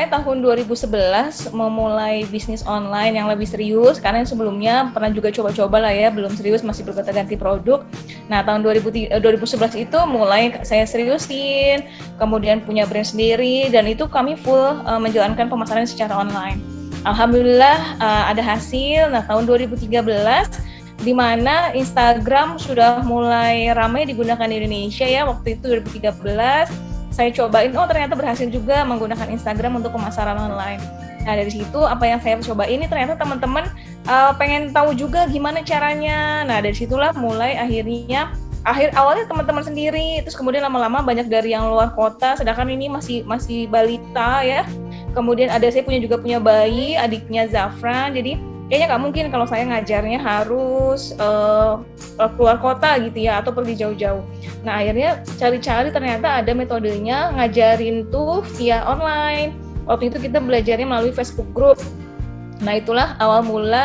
saya tahun 2011 memulai bisnis online yang lebih serius, karena yang sebelumnya pernah juga coba-coba lah ya, belum serius, masih bergonta-ganti produk. Nah, tahun 2011 itu mulai saya seriusin, kemudian punya brand sendiri, dan itu kami full menjalankan pemasaran secara online. Alhamdulillah ada hasil. Nah, tahun 2013 di mana Instagram sudah mulai ramai digunakan di Indonesia ya, waktu itu 2013 saya cobain, ternyata berhasil juga menggunakan Instagram untuk pemasaran online. Nah, dari situ apa yang saya coba ini ternyata teman-teman pengen tahu juga gimana caranya. Nah, dari situlah mulai awalnya teman-teman sendiri, terus kemudian lama-lama banyak dari yang luar kota, sedangkan ini masih balita ya. Kemudian saya punya bayi, adiknya Zafran, jadi kayaknya nggak mungkin kalau saya ngajarnya harus keluar kota gitu ya, atau pergi jauh-jauh. Nah, akhirnya cari-cari ternyata ada metodenya ngajarin tuh via online. Waktu itu kita belajarnya melalui Facebook Group. Nah, itulah awal mula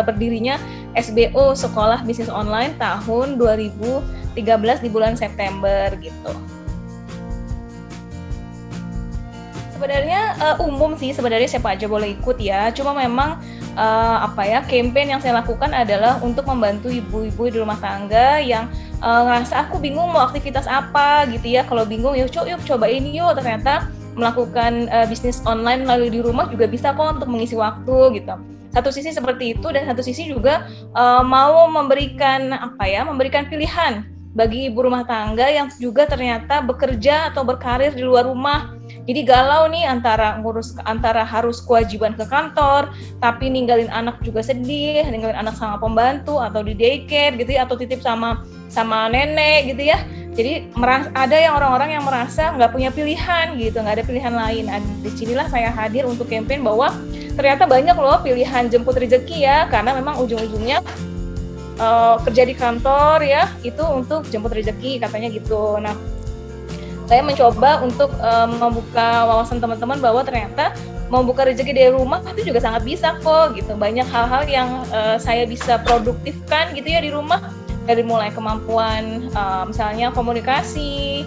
berdirinya SBO, Sekolah Bisnis Online, tahun 2013 di bulan September gitu. Sebenarnya umum sih, sebenarnya siapa aja boleh ikut ya. Cuma memang campaign yang saya lakukan adalah untuk membantu ibu-ibu di rumah tangga yang ngerasa aku bingung mau aktivitas apa gitu ya. Kalau bingung yuk cobain yuk, ternyata melakukan bisnis online melalui di rumah juga bisa kok untuk mengisi waktu gitu. Satu sisi seperti itu, dan satu sisi juga mau memberikan pilihan bagi ibu rumah tangga yang juga ternyata bekerja atau berkarir di luar rumah. Jadi galau nih antara harus kewajiban ke kantor, tapi ninggalin anak juga sedih, ninggalin anak sama pembantu atau di daycare gitu ya, atau titip sama nenek gitu ya. Jadi ada orang-orang yang merasa nggak punya pilihan gitu, nggak ada pilihan lain. Nah, disinilah saya hadir untuk campaign bahwa ternyata banyak loh pilihan jemput rezeki ya, karena memang ujung-ujungnya kerja di kantor ya, itu untuk jemput rezeki katanya gitu. Nah, saya mencoba untuk membuka wawasan teman-teman bahwa ternyata membuka rezeki dari rumah itu juga sangat bisa kok gitu. Banyak hal-hal yang saya bisa produktifkan gitu ya di rumah, dari mulai kemampuan misalnya komunikasi,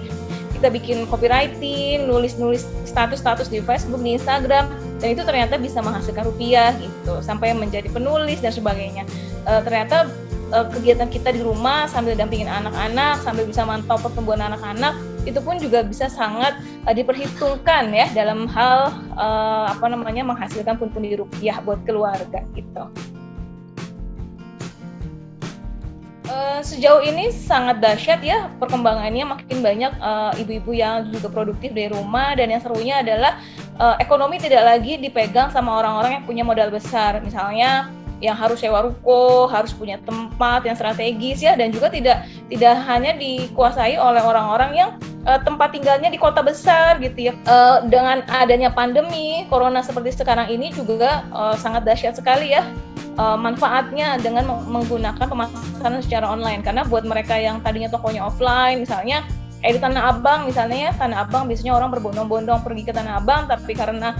kita bikin copywriting, nulis status di Facebook, di Instagram, dan itu ternyata bisa menghasilkan rupiah gitu, sampai menjadi penulis dan sebagainya. Ternyata kegiatan kita di rumah sambil dampingin anak-anak, sambil bisa mantau pertumbuhan anak-anak, itu pun juga bisa sangat diperhitungkan ya dalam hal menghasilkan pundi-pundi rupiah buat keluarga gitu. Sejauh ini sangat dahsyat ya perkembangannya, makin banyak ibu-ibu yang juga produktif dari rumah, dan yang serunya adalah ekonomi tidak lagi dipegang sama orang-orang yang punya modal besar, misalnya yang harus sewa ruko, harus punya tempat yang strategis ya, dan juga tidak hanya dikuasai oleh orang-orang yang tempat tinggalnya di kota besar gitu ya. Dengan adanya pandemi corona seperti sekarang ini juga sangat dahsyat sekali ya manfaatnya dengan menggunakan pemasaran secara online, karena buat mereka yang tadinya tokonya offline, misalnya di Tanah Abang misalnya ya, Tanah Abang biasanya orang berbondong-bondong pergi ke Tanah Abang, tapi karena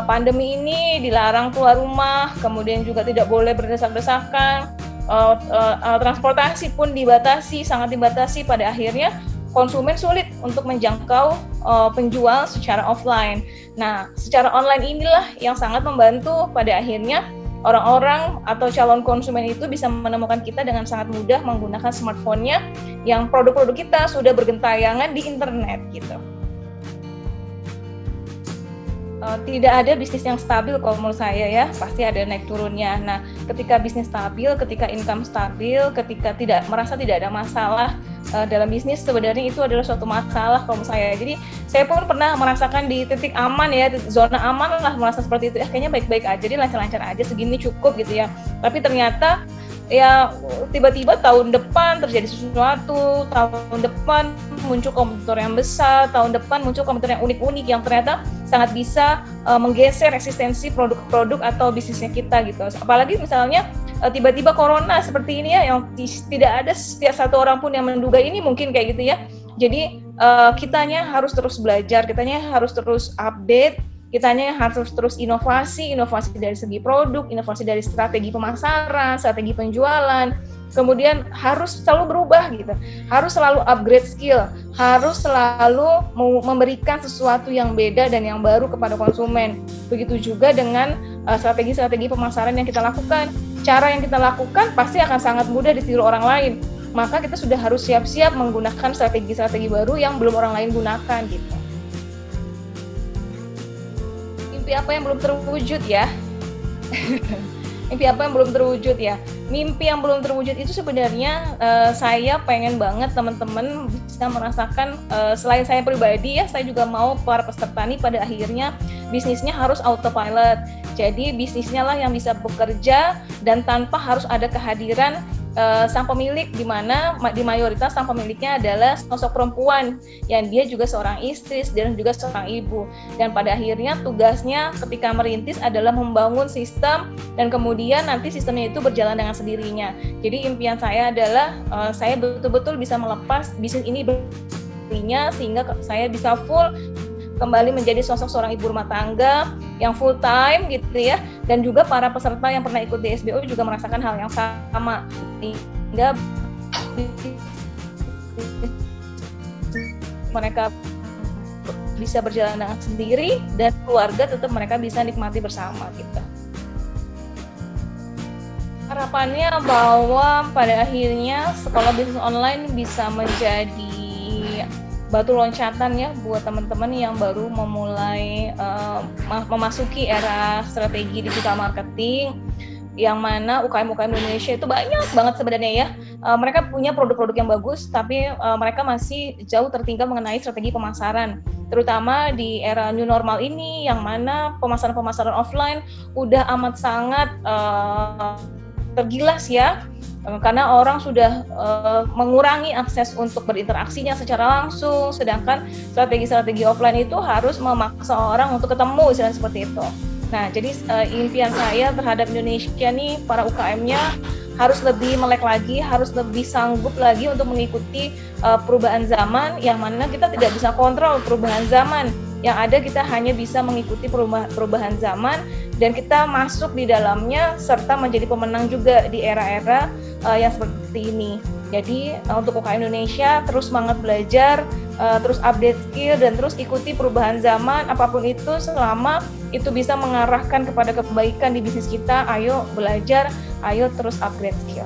pandemi ini dilarang keluar rumah, kemudian juga tidak boleh berdesak-desakan, transportasi pun sangat dibatasi, pada akhirnya konsumen sulit untuk menjangkau penjual secara offline. Nah, secara online inilah yang sangat membantu, pada akhirnya orang-orang atau calon konsumen itu bisa menemukan kita dengan sangat mudah menggunakan smartphone-nya yang produk-produk kita sudah bergentayangan di internet gitu. Tidak ada bisnis yang stabil kalau menurut saya ya, pasti ada naik turunnya. Nah, ketika bisnis stabil, ketika income stabil, ketika merasa tidak ada masalah dalam bisnis, sebenarnya itu adalah suatu masalah kalau menurut saya. Jadi saya pun pernah merasakan di titik aman ya, zona aman lah, merasa seperti itu. Kayaknya baik-baik aja, jadi lancar-lancar aja, segini cukup gitu ya. Tapi ternyata ya tiba-tiba tahun depan terjadi sesuatu, tahun depan muncul kompetitor yang besar, tahun depan muncul kompetitor yang unik-unik yang ternyata sangat bisa menggeser eksistensi produk-produk atau bisnisnya kita gitu. Apalagi misalnya tiba-tiba corona seperti ini ya, yang tidak ada setiap satu orang pun yang menduga ini mungkin kayak gitu ya. Jadi kitanya harus terus belajar, kitanya harus terus update, kitanya harus terus inovasi dari segi produk, inovasi dari strategi pemasaran, strategi penjualan, kemudian harus selalu berubah gitu, harus selalu upgrade skill, harus selalu memberikan sesuatu yang beda dan yang baru kepada konsumen. Begitu juga dengan strategi-strategi pemasaran yang kita lakukan. Cara yang kita lakukan pasti akan sangat mudah ditiru orang lain. Maka kita sudah harus siap-siap menggunakan strategi-strategi baru yang belum orang lain gunakan gitu. Mimpi apa yang belum terwujud ya? Mimpi apa yang belum terwujud ya? Mimpi yang belum terwujud itu sebenarnya saya pengen banget teman-teman bisa merasakan, selain saya pribadi ya, saya juga mau para peserta nih pada akhirnya bisnisnya harus autopilot. Jadi bisnisnya lah yang bisa bekerja dan tanpa harus ada kehadiran sang pemilik, di mana di mayoritas sang pemiliknya adalah sosok perempuan yang dia juga seorang istri dan juga seorang ibu, dan pada akhirnya tugasnya ketika merintis adalah membangun sistem dan kemudian nanti sistemnya itu berjalan dengan sendirinya. Jadi impian saya adalah saya betul-betul bisa melepas bisnis ini sehingga saya bisa full kembali menjadi sosok seorang ibu rumah tangga yang full time gitu ya, dan juga para peserta yang pernah ikut di SBO juga merasakan hal yang sama, sehingga mereka bisa berjalan dengan sendiri dan keluarga tetap mereka bisa nikmati bersama gitu. Harapannya bahwa pada akhirnya sekolah bisnis online bisa menjadi batu loncatan ya buat teman-teman yang baru memulai memasuki era strategi digital marketing, yang mana UKM-UKM Indonesia itu banyak banget sebenarnya ya. Mereka punya produk-produk yang bagus, tapi mereka masih jauh tertinggal mengenai strategi pemasaran, terutama di era new normal ini, yang mana pemasaran-pemasaran offline udah amat sangat tergilas ya. Karena orang sudah mengurangi akses untuk berinteraksinya secara langsung, sedangkan strategi-strategi offline itu harus memaksa orang untuk ketemu, misalnya seperti itu. Nah, jadi impian saya terhadap Indonesia nih, para UKM-nya harus lebih melek lagi, harus lebih sanggup lagi untuk mengikuti perubahan zaman, yang mana kita tidak bisa kontrol perubahan zaman. Yang ada kita hanya bisa mengikuti perubahan zaman dan kita masuk di dalamnya serta menjadi pemenang juga di era-era yang seperti ini. Jadi untuk UKM Indonesia terus semangat belajar, terus update skill dan terus ikuti perubahan zaman apapun itu, selama itu bisa mengarahkan kepada kebaikan di bisnis kita. Ayo belajar, ayo terus upgrade skill.